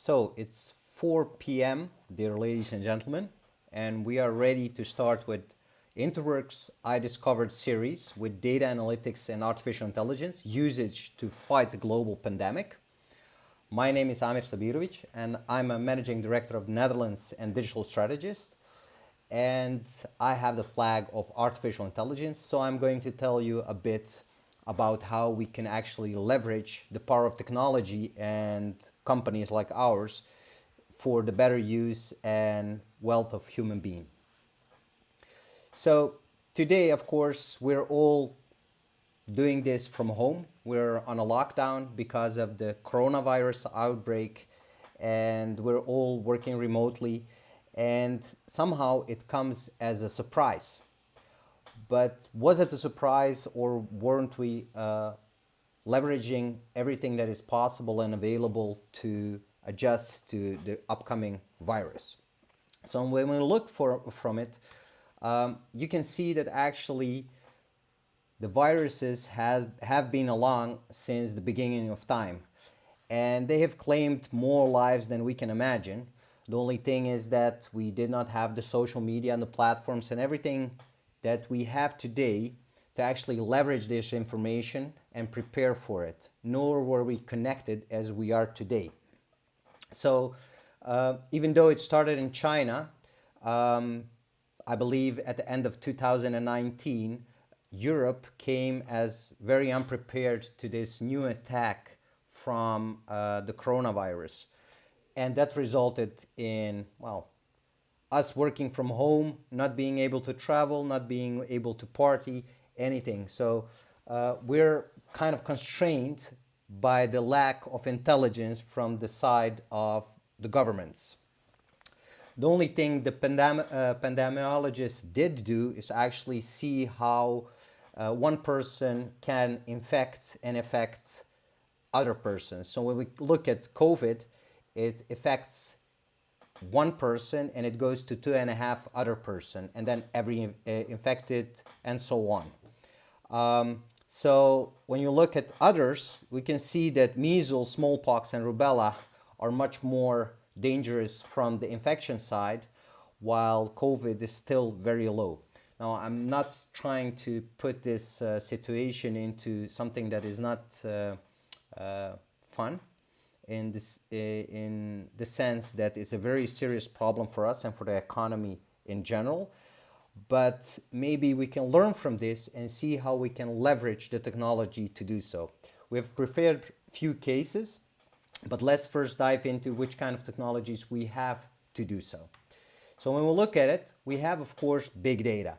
So it's 4 p.m., dear ladies and gentlemen, and we are ready to start with Interworks I Discovered series with data analytics and artificial intelligence usage to fight the global pandemic. My name is Amir Sabirovic, and I'm a managing director of Netherlands and digital strategist. And I have the flag of artificial intelligence, so I'm going to tell you a bit about how we can actually leverage the power of technology and companies like ours for the better use and wealth of human being. So today, of course, we're all doing this from home. We're on a lockdown because of the coronavirus outbreak, and we're all working remotely, and somehow it comes as a surprise. But was it a surprise, or weren't we leveraging everything that is possible and available to adjust to the upcoming virus? So when we look from it, you can see that actually the viruses have been along since the beginning of time, and they have claimed more lives than we can imagine. The only thing is that we did not have the social media and the platforms and everything that we have today to actually leverage this information and prepare for it, nor were we connected as we are today. So even though it started in China, I believe at the end of 2019, Europe came as very unprepared to this new attack from the coronavirus. And that resulted in, well, us working from home, not being able to travel, not being able to party, anything. So we're kind of constrained by the lack of intelligence from the side of the governments. The only thing the pandemiologists did do is actually see how one person can infect and affect other persons. So when we look at COVID, it affects one person and it goes to 2.5 other person, and then every infected, and so on. So when you look at others, we can see that measles, smallpox, and rubella are much more dangerous from the infection side, while COVID is still very low. Now, I'm not trying to put this situation into something that is not fun, in the sense that it's a very serious problem for us and for the economy in general. But maybe we can learn from this and see how we can leverage the technology to do so. We've prepared a few cases, but let's first dive into which kind of technologies we have to do so. So when we look at it, we have, of course, big data.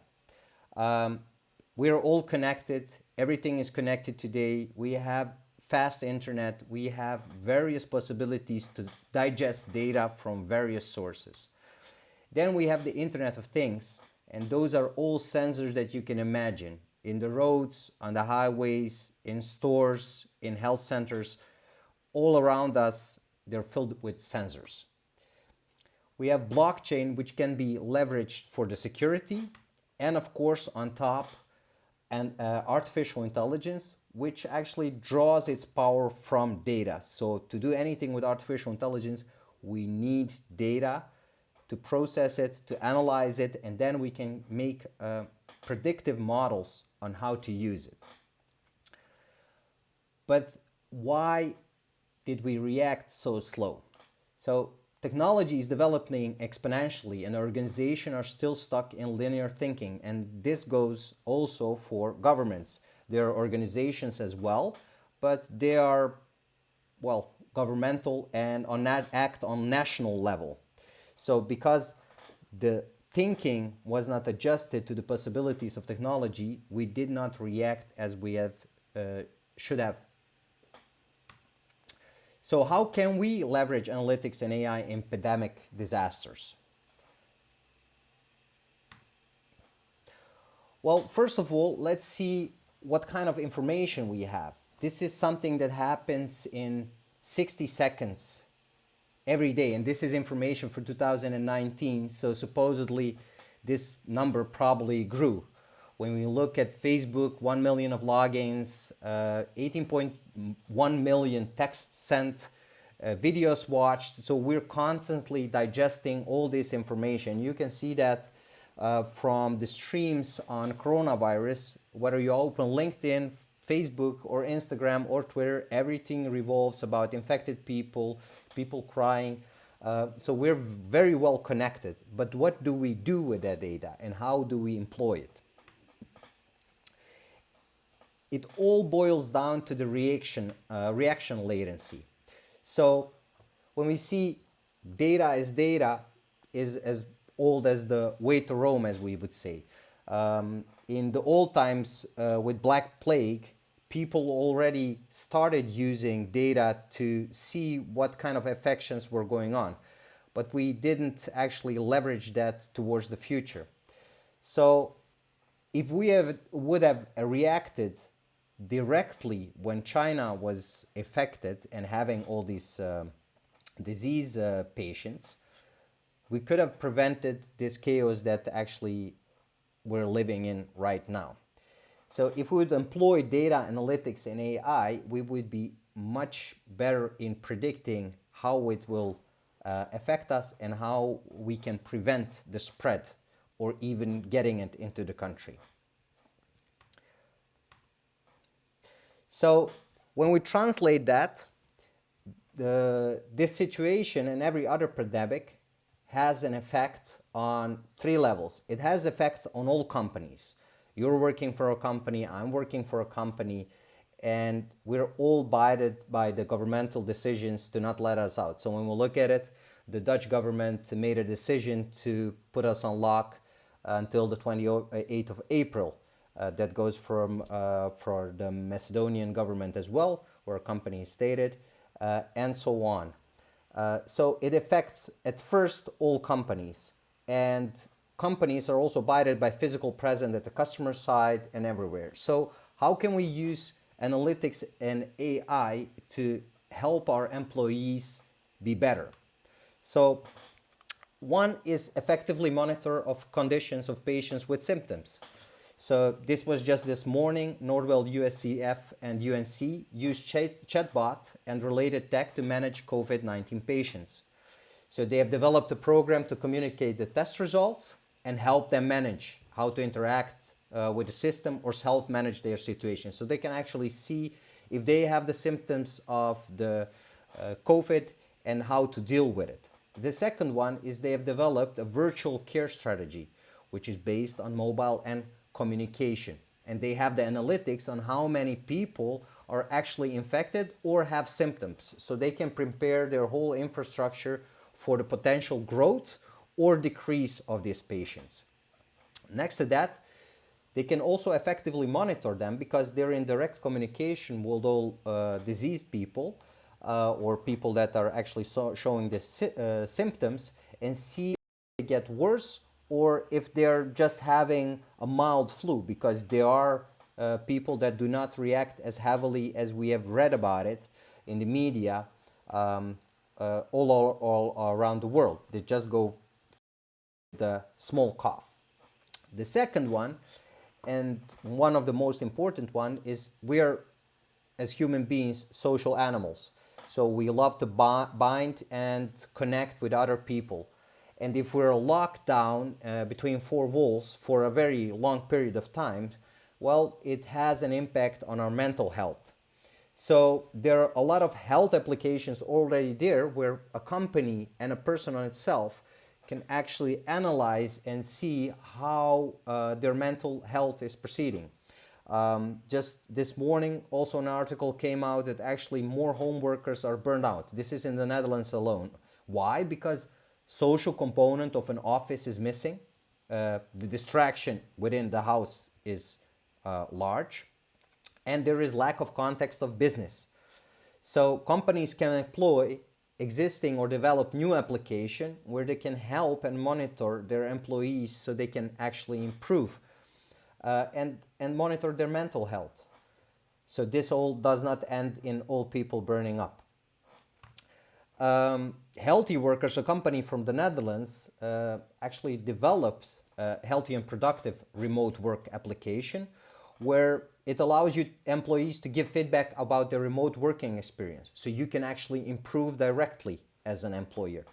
We are all connected. Everything is connected today. We have fast internet. We have various possibilities to digest data from various sources. Then we have the Internet of Things, and those are all sensors that you can imagine in the roads, on the highways, in stores, in health centers. All around us, they're filled with sensors. We have blockchain, which can be leveraged for the security, and of course on top, and artificial intelligence, which actually draws its power from data. So to do anything with artificial intelligence, we need data to process it, to analyze it, and then we can make predictive models on how to use it. But why did we react so slow? So technology is developing exponentially, and organizations are still stuck in linear thinking, and this goes also for governments. There are organizations as well, but they are, well, governmental and act on national level. So because the thinking was not adjusted to the possibilities of technology, we did not react as we should have. So how can we leverage analytics and AI in pandemic disasters? Well, first of all, let's see what kind of information we have. This is something that happens in 60 seconds every day, and this is information for 2019, so supposedly this number probably grew. When we look at Facebook, 1 million of logins, 18.1 million texts sent, videos watched. So we're constantly digesting all this information. You can see that from the streams on coronavirus, whether you open LinkedIn, Facebook, or Instagram or Twitter, everything revolves about infected people, people crying. So we're very well connected. But what do we do with that data and how do we employ it? It all boils down to the reaction latency. So when we see data is as old as the way to Rome, as we would say. In the old times with Black Plague, people already started using data to see what kind of infections were going on. But we didn't actually leverage that towards the future. So if we would have reacted directly when China was affected and having all these disease patients, we could have prevented this chaos that actually we're living in right now. So if we would employ data analytics and AI, we would be much better in predicting how it will affect us and how we can prevent the spread or even getting it into the country. So when we translate that, this situation and every other pandemic has an effect on three levels. It has effects on all companies. You're working for a company, I'm working for a company, and we're all bided by the governmental decisions to not let us out. So when we look at it, the Dutch government made a decision to put us on lock until the 28th of April. That goes from for the Macedonian government as well, where a company is stated, and so on. So it affects at first all companies, and companies are also abided by physical presence at the customer side and everywhere. So how can we use analytics and AI to help our employees be better? So one is effectively monitor of conditions of patients with symptoms. So this was just this morning, Norwell USCF and UNC used chatbot and related tech to manage COVID-19 patients. So they have developed a program to communicate the test results and help them manage how to interact with the system or self-manage their situation. So they can actually see if they have the symptoms of the COVID and how to deal with it. The second one is they have developed a virtual care strategy, which is based on mobile and communication. And they have the analytics on how many people are actually infected or have symptoms. So they can prepare their whole infrastructure for the potential growth or decrease of these patients. Next to that, they can also effectively monitor them because they're in direct communication with all diseased people or people that are actually showing the symptoms and see if they get worse or if they're just having a mild flu, because there are people that do not react as heavily as we have read about it in the media all around the world. They just go with a small cough. The second one, and one of the most important one, is we're, as human beings, social animals. So we love to bind and connect with other people. And if we're locked down between four walls for a very long period of time, well, it has an impact on our mental health. So there are a lot of health applications already there where a company and a person on itself can actually analyze and see how their mental health is proceeding. Just this morning, also an article came out that actually more home workers are burned out. This is in the Netherlands alone. Why? Because social component of an office is missing. The distraction within the house is large, and there is lack of context of business. So companies can employ existing or develop new application where they can help and monitor their employees so they can actually improve and monitor their mental health. So this all does not end in all people burning up. Healthy Workers, a company from the Netherlands, actually develops a healthy and productive remote work application where it allows you employees to give feedback about their remote working experience, so you can actually improve directly as an employer.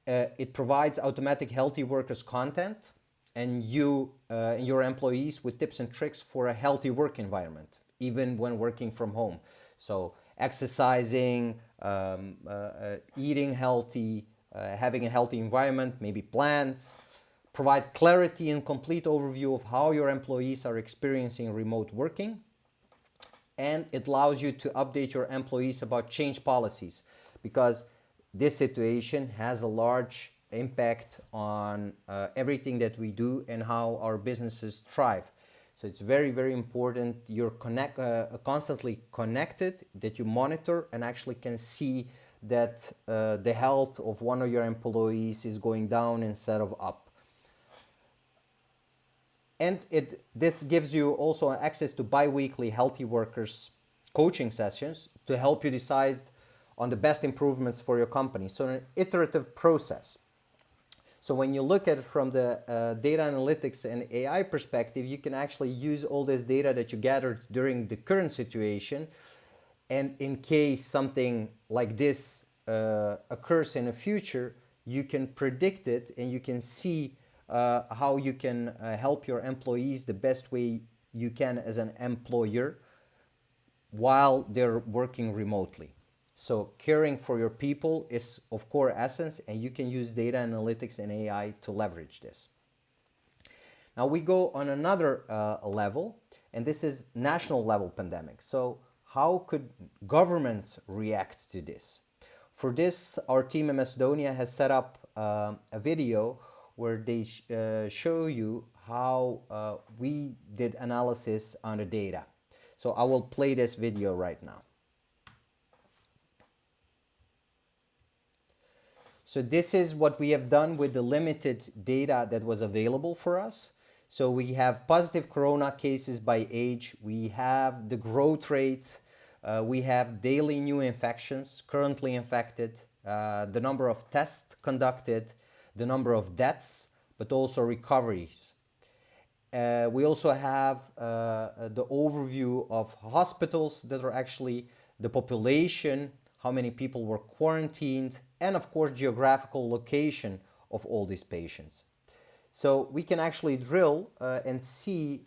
It provides automatic healthy workers content and you and your employees with tips and tricks for a healthy work environment, even when working from home. So exercising, eating healthy, having a healthy environment, maybe plants, provide clarity and complete overview of how your employees are experiencing remote working. And it allows you to update your employees about change policies, because this situation has a large impact on everything that we do and how our businesses thrive. So it's very, very important you're constantly connected, that you monitor and actually can see that the health of one of your employees is going down instead of up. And this gives you also access to bi-weekly healthy workers coaching sessions to help you decide on the best improvements for your company. So an iterative process. So when you look at it from the data analytics and AI perspective, you can actually use all this data that you gathered during the current situation, and in case something like this occurs in the future, you can predict it and you can see how you can help your employees the best way you can as an employer while they're working remotely. So caring for your people is of core essence, and you can use data analytics and AI to leverage this. Now we go on another level, and this is national level pandemic. So how could governments react to this? For this, our team in Macedonia has set up a video where they show you how we did analysis on the data. So I will play this video right now. So this is what we have done with the limited data that was available for us. So we have positive corona cases by age, we have the growth rate, we have daily new infections, currently infected, the number of tests conducted, the number of deaths, but also recoveries. We also have the overview of hospitals that are actually the population, how many people were quarantined, and of course geographical location of all these patients. So we can actually drill and see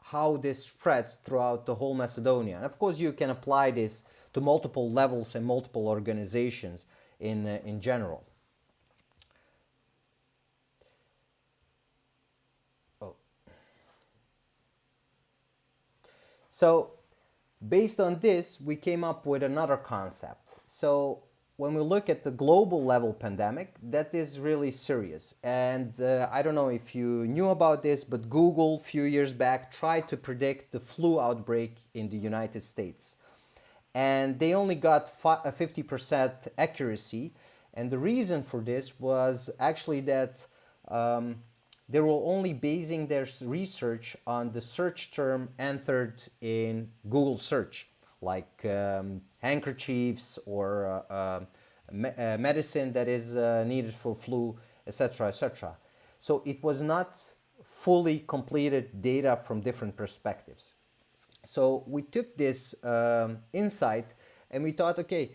how this spreads throughout the whole Macedonia. And of course you can apply this to multiple levels and multiple organizations in general. Oh. So based on this, we came up with another concept. So when we look at the global level pandemic, that is really serious. And I don't know if you knew about this, but Google a few years back tried to predict the flu outbreak in the United States. And they only got a 50% accuracy. And the reason for this was actually that they were only basing their research on the search term entered in Google search, like handkerchiefs or medicine that is needed for flu, etc., etc. So it was not fully completed data from different perspectives. So we took this insight and we thought, okay,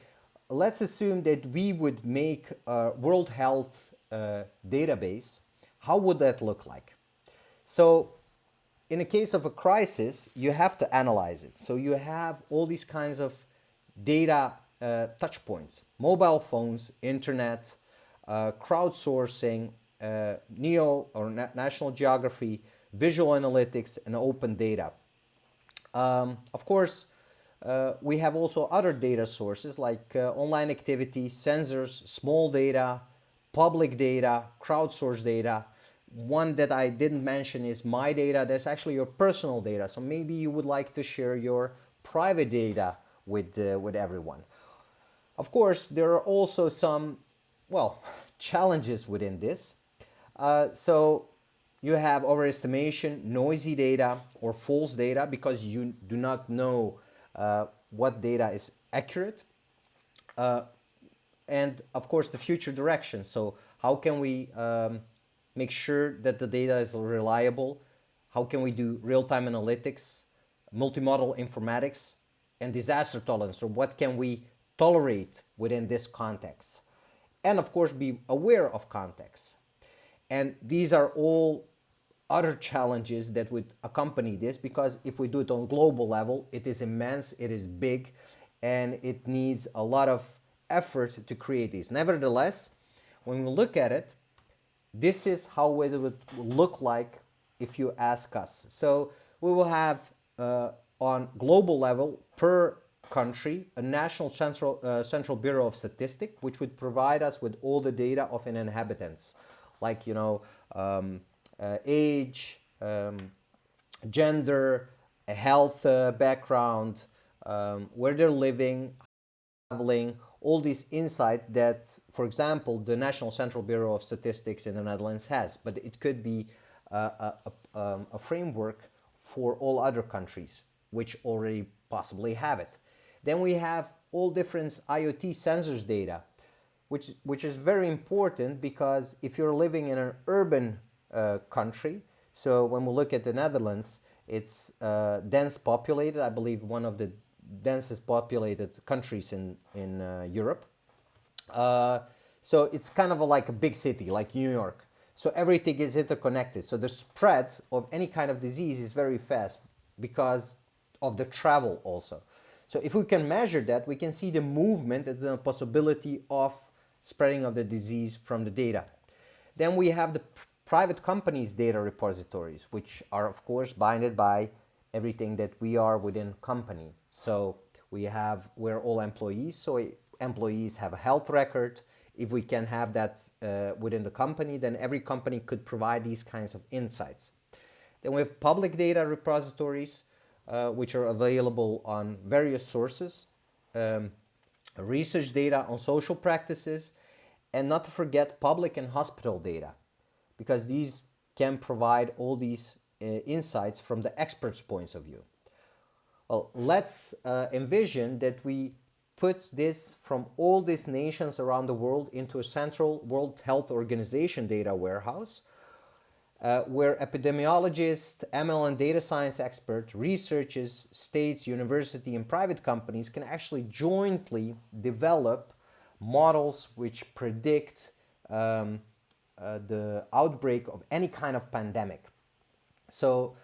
let's assume that we would make a World Health database. How would that look like? So in a case of a crisis, you have to analyze it. So you have all these kinds of data touch points, mobile phones, internet, crowdsourcing, NEO or National Geography, visual analytics, and open data. Of course, we have also other data sources like online activity, sensors, small data, public data, crowdsourced data. One that I didn't mention is my data. That's actually your personal data. So maybe you would like to share your private data with everyone. Of course, there are also some, well, challenges within this. So you have overestimation, noisy data, or false data because you do not know what data is accurate. And of course, the future direction. So how can we make sure that the data is reliable? How can we do real-time analytics multimodal informatics, and disaster tolerance, or what can we tolerate within this context. And of course, be aware of context. And these are all other challenges that would accompany this, because if we do it on global level, it is immense, it is big, and it needs a lot of effort to create these. Nevertheless, when we look at it, this is how it would look like if you ask us. So we will have on global level per country a national central bureau of statistics, which would provide us with all the data of an inhabitants, like age, gender, health background, where they're living, traveling, all these insights that, for example, the National Central Bureau of Statistics in the Netherlands has. But it could be a framework for all other countries, which already possibly have it. Then we have all different IoT sensors data, which is very important, because if you're living in an urban country, so when we look at the Netherlands, it's dense populated, I believe one of the densest populated countries in Europe. So it's kind of like a big city, like New York. So everything is interconnected. So the spread of any kind of disease is very fast because of the travel also. So if we can measure that, we can see the movement and the possibility of spreading of the disease from the data. Then we have the private companies' data repositories, which are of course bounded by everything that we are within company. So we're all employees, so employees have a health record. If we can have that within the company, then every company could provide these kinds of insights. Then we have public data repositories, which are available on various sources, research data on social practices, and not to forget public and hospital data, because these can provide all these insights from the experts' points of view. Well, let's envision that we put this from all these nations around the world into a central World Health Organization data warehouse, where epidemiologists, ML and data science experts, researchers, states, university, and private companies can actually jointly develop models which predict the outbreak of any kind of pandemic. So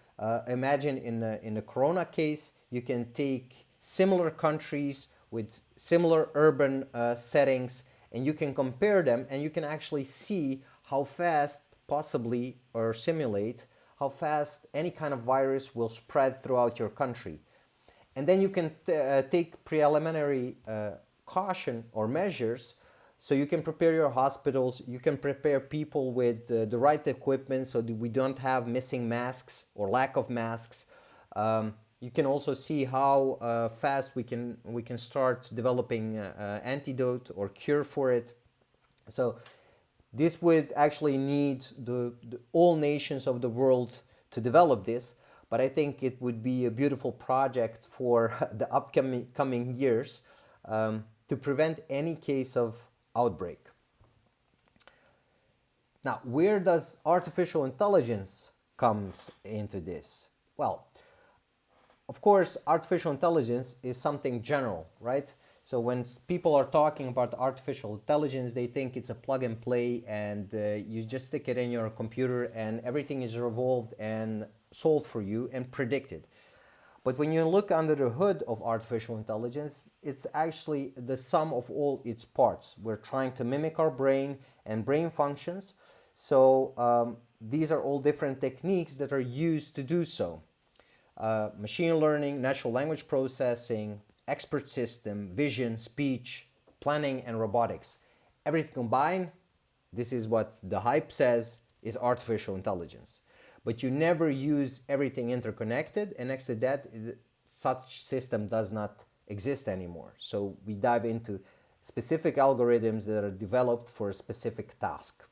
imagine in the corona case, you can take similar countries with similar urban settings, and you can compare them, and you can actually see how fast possibly, or simulate how fast any kind of virus will spread throughout your country. And then you can take preliminary caution or measures, so you can prepare your hospitals, you can prepare people with the right equipment so that we don't have missing masks or lack of masks. You can also see how fast we can start developing antidote or cure for it. So this would actually need the all nations of the world to develop this, but I think it would be a beautiful project for the upcoming years to prevent any case of outbreak. Now, where does artificial intelligence comes into this? Well, of course, artificial intelligence is something general, right? So when people are talking about artificial intelligence, they think it's a plug and play, and you just stick it in your computer and everything is revolved and solved for you and predicted. But when you look under the hood of artificial intelligence, it's actually the sum of all its parts. We're trying to mimic our brain and brain functions. So these are all different techniques that are used to do so. Machine learning, natural language processing, expert system, vision, speech, planning, and robotics. Everything combined, this is what the hype says is artificial intelligence. But you never use everything interconnected, and next to that, such system does not exist anymore. So we dive into specific algorithms that are developed for a specific task.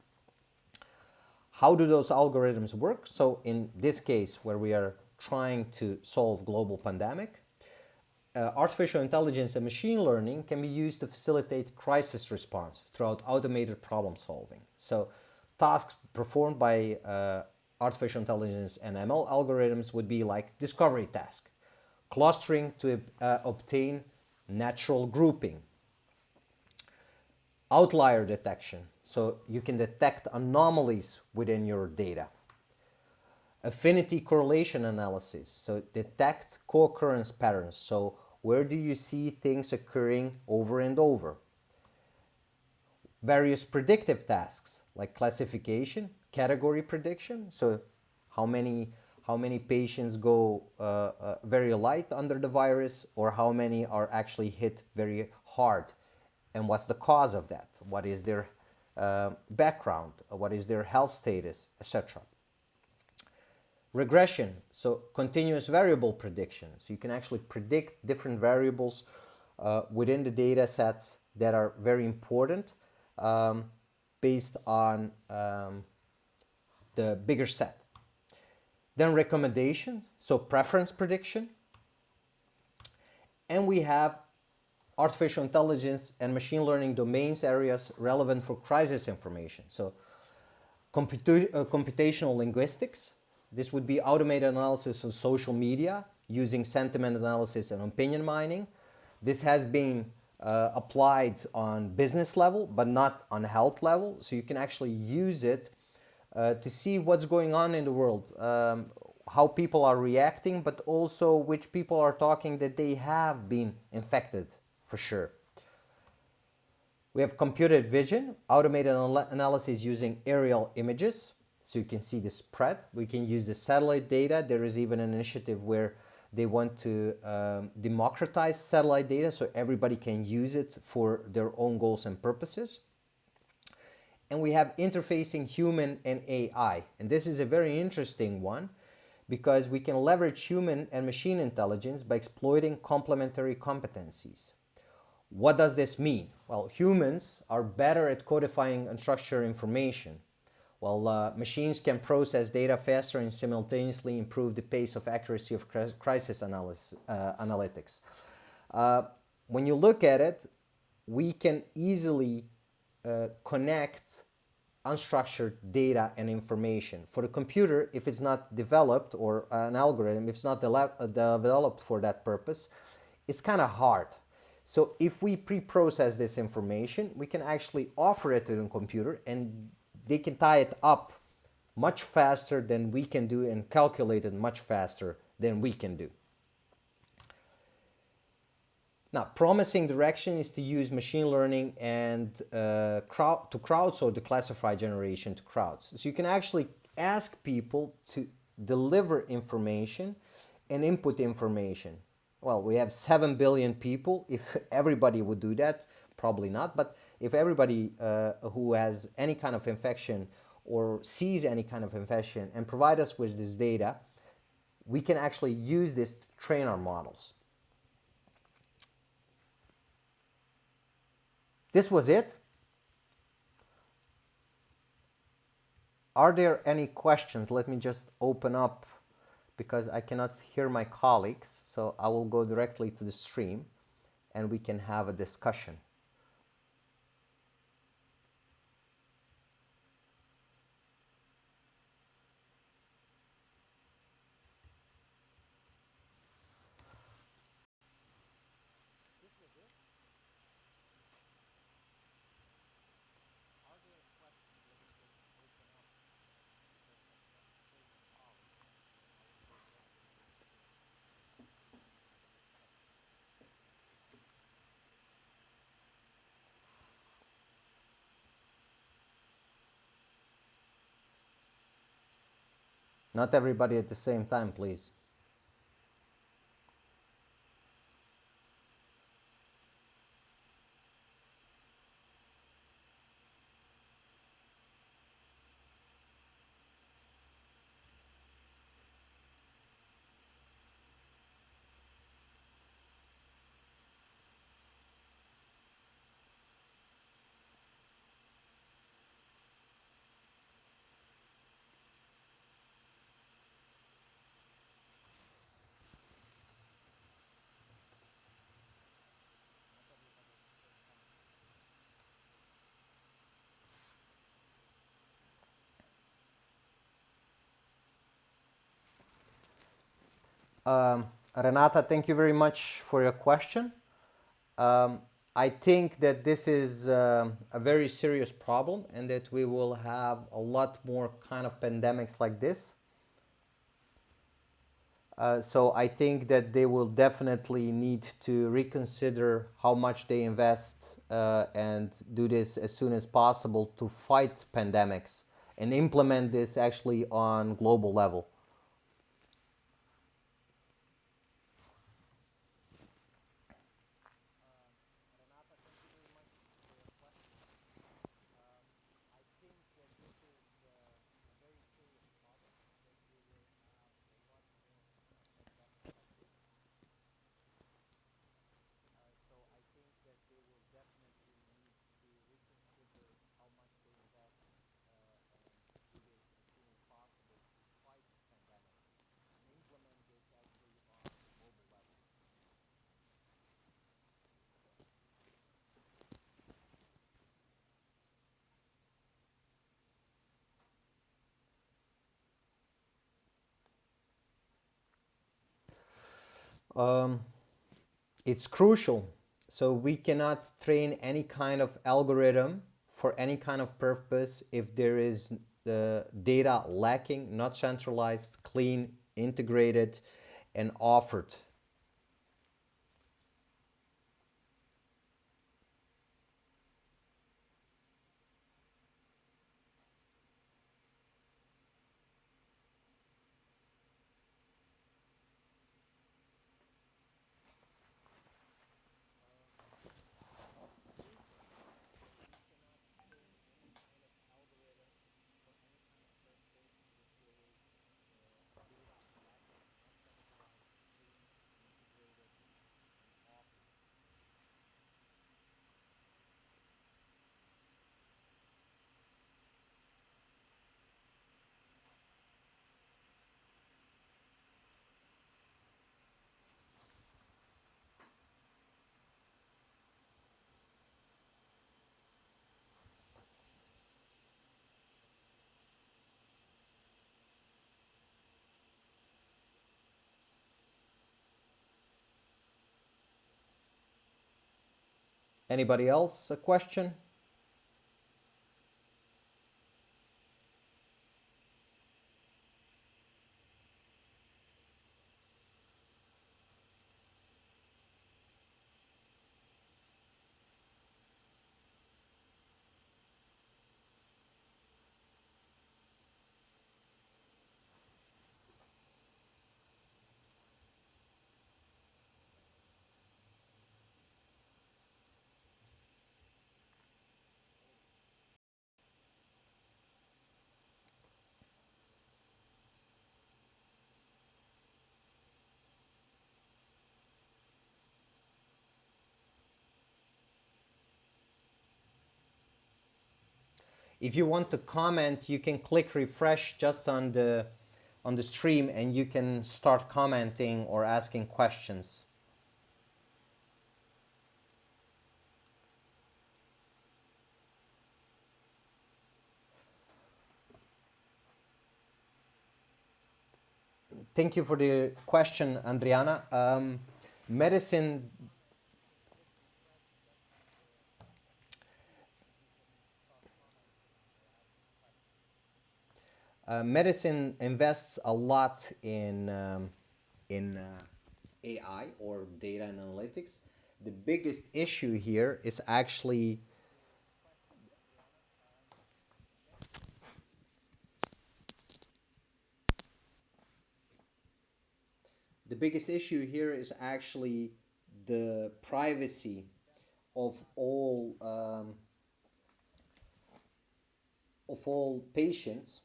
How do those algorithms work? So in this case, where we are trying to solve global pandemic, artificial intelligence and machine learning can be used to facilitate crisis response throughout automated problem solving. So tasks performed by artificial intelligence and ML algorithms would be like discovery task. clustering to obtain natural grouping, outlier detection, so you can detect anomalies within your data, affinity correlation analysis, so detect co-occurrence patterns, so where do you see things occurring over and over, various predictive tasks like classification, category prediction, so how many patients go very light under the virus, or how many are actually hit very hard, and what's the cause of that, what is their background, what is their health status, etc. Regression, so continuous variable prediction, so you can actually predict different variables within the data sets that are very important, based on the bigger set. Then recommendation, so preference prediction. And we have artificial intelligence and machine learning domains areas relevant for crisis information. So computational linguistics, this would be automated analysis of social media using sentiment analysis and opinion mining. This has been applied on business level, but not on health level. So you can actually use it to see what's going on in the world, how people are reacting, but also which people are talking that they have been infected for sure. We have computer vision, automated analysis using aerial images, so you can see the spread. We can use the satellite data. There is even an initiative where they want to democratize satellite data so everybody can use it for their own goals and purposes. And we have interfacing human and AI. And this is a very interesting one because we can leverage human and machine intelligence by exploiting complementary competencies. What does this mean? Well, humans are better at codifying unstructured information, while machines can process data faster and simultaneously improve the pace of accuracy of crisis analytics. When you look at it, we can easily connect unstructured data and information. For the computer, if it's not developed, or an algorithm, if it's not developed for that purpose, it's kind of hard. So if we pre-process this information, we can actually offer it to the computer and they can tie it up much faster than we can do and calculate it much faster than we can do. Now, promising direction is to use machine learning and to crowdsource the classified generation to crowds. So you can actually ask people to deliver information and input information. Well, we have 7 billion people. If everybody would do that, probably not. But if everybody who has any kind of infection or sees any kind of infection and provide us with this data, we can actually use this to train our models. This was it. Are there any questions? Let me just open up because I cannot hear my colleagues. So I will go directly to the stream and we can have a discussion. Not everybody at the same time, please. Renata, thank you very much for your question. Um, I think that this is a very serious problem and that we will have a lot more kind of pandemics like this. So I think that they will definitely need to reconsider how much they invest and do this as soon as possible to fight pandemics and implement this actually on global level. Um, it's crucial. So we cannot train any kind of algorithm for any kind of purpose if there is the data lacking, not centralized, clean, integrated, and offered. Anybody else a question? If you want to comment, you can click refresh just on the stream and you can start commenting or asking questions. Thank you for the question, Andriana. Medicine medicine invests a lot in AI or data and analytics. The biggest issue here is actually the biggest issue here is actually the privacy of all patients.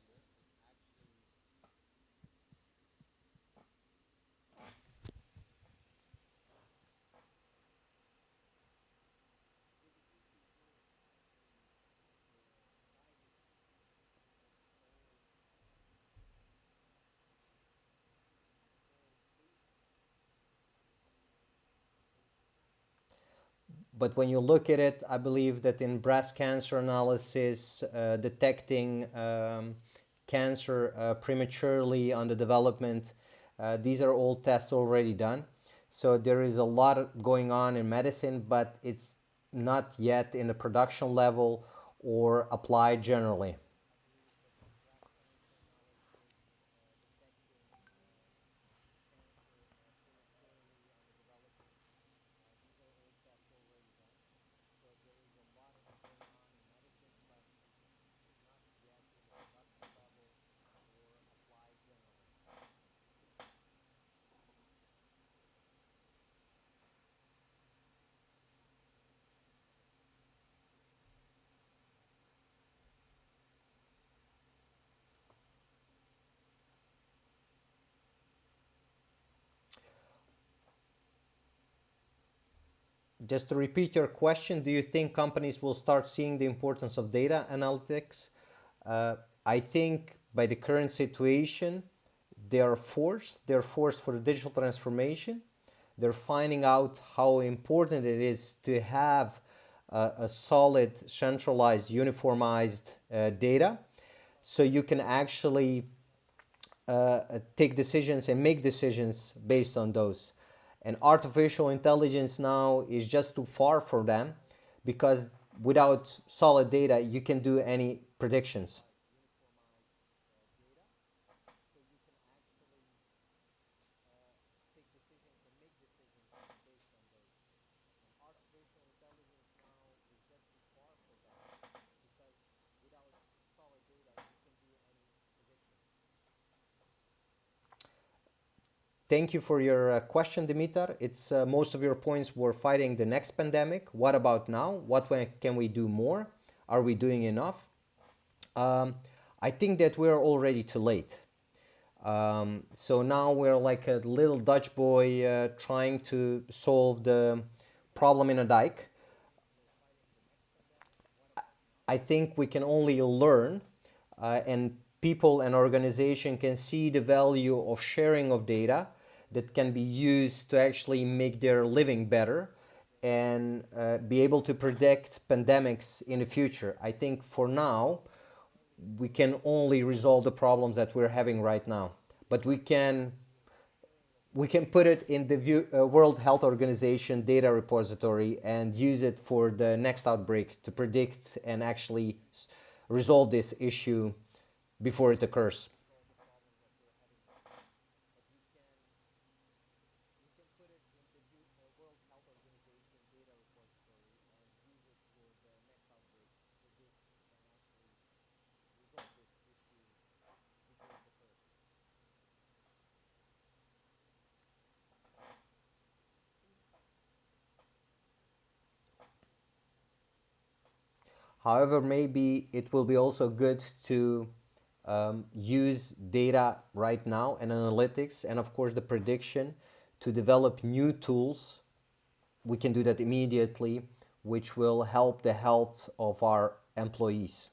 But when you look at it, I believe that in breast cancer analysis, detecting cancer prematurely on the development, These are all tests already done. So there is a lot going on in medicine, but it's not yet in the production level or applied generally. Just to repeat your question, do you think companies will start seeing the importance of data analytics? I think by the current situation, they are forced. They're forced for the digital transformation. They're finding out how important it is to have a solid, centralized, uniformized data, so you can actually take decisions and make decisions based on those. And artificial intelligence now is just too far for them, because without solid data, you can do any predictions. Thank you for your question, Dimitar. It's most of your points were fighting the next pandemic. What about now? Can we do more? Are we doing enough? I think that we're already too late. So now we're like a little Dutch boy trying to solve the problem in a dike. I think we can only learn, and people and organization can see the value of sharing of data that can be used to actually make their living better and be able to predict pandemics in the future. I think for now, we can only resolve the problems that we're having right now, but we can put it in the World Health Organization data repository and use it for the next outbreak to predict and actually resolve this issue before it occurs. However, maybe it will be also good to use data right now and analytics, and of course the prediction, to develop new tools. We can do that immediately, which will help the health of our employees.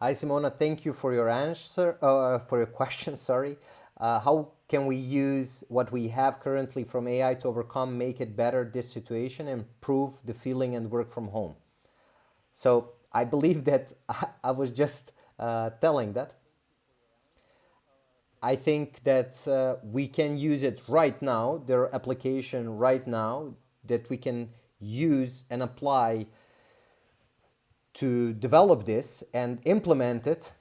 Hi, Simona. Thank you for your answer, for your question. Sorry. How can we use what we have currently from AI to overcome, make it better this situation, and improve the feeling and work from home? So I believe that I was just telling that. I think that we can use it right now. There are applications right now that we can use and apply to develop this and implement it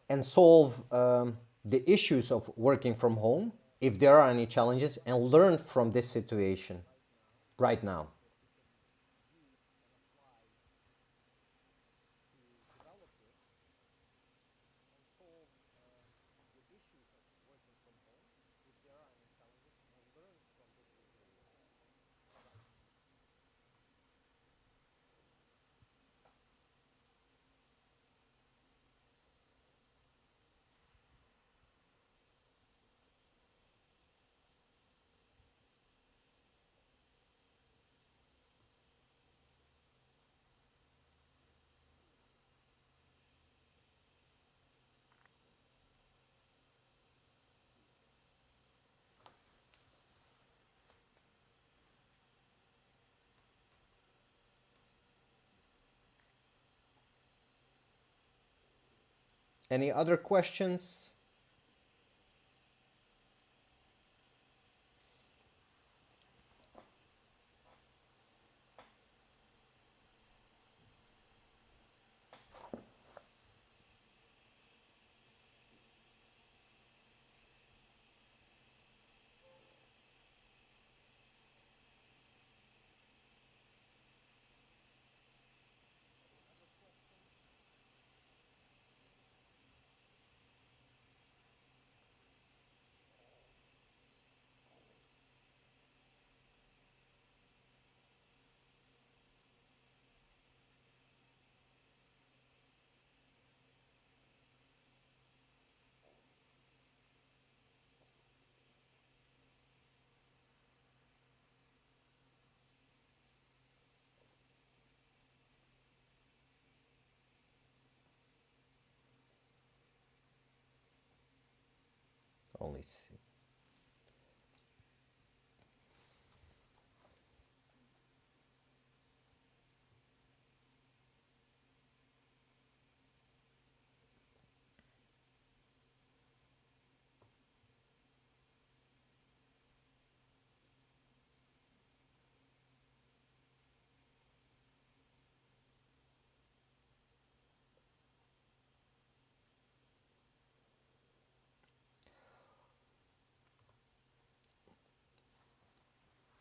and solve the issues of working from home, if there are any challenges, and learn from this situation right now. Any other questions? Only see.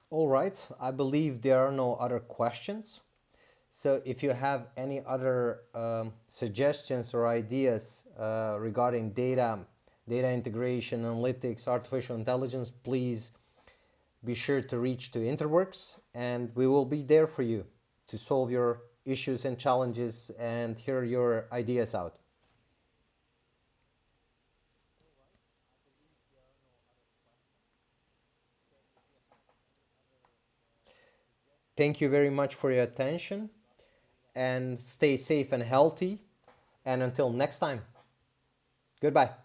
All right, I believe there are no other questions. So if you have any other suggestions or ideas regarding data integration, analytics, artificial intelligence, please be sure to reach to Interworks, and we will be there for you to solve your issues and challenges and hear your ideas out. Thank you very much for your attention, and stay safe and healthy. And until next time, goodbye.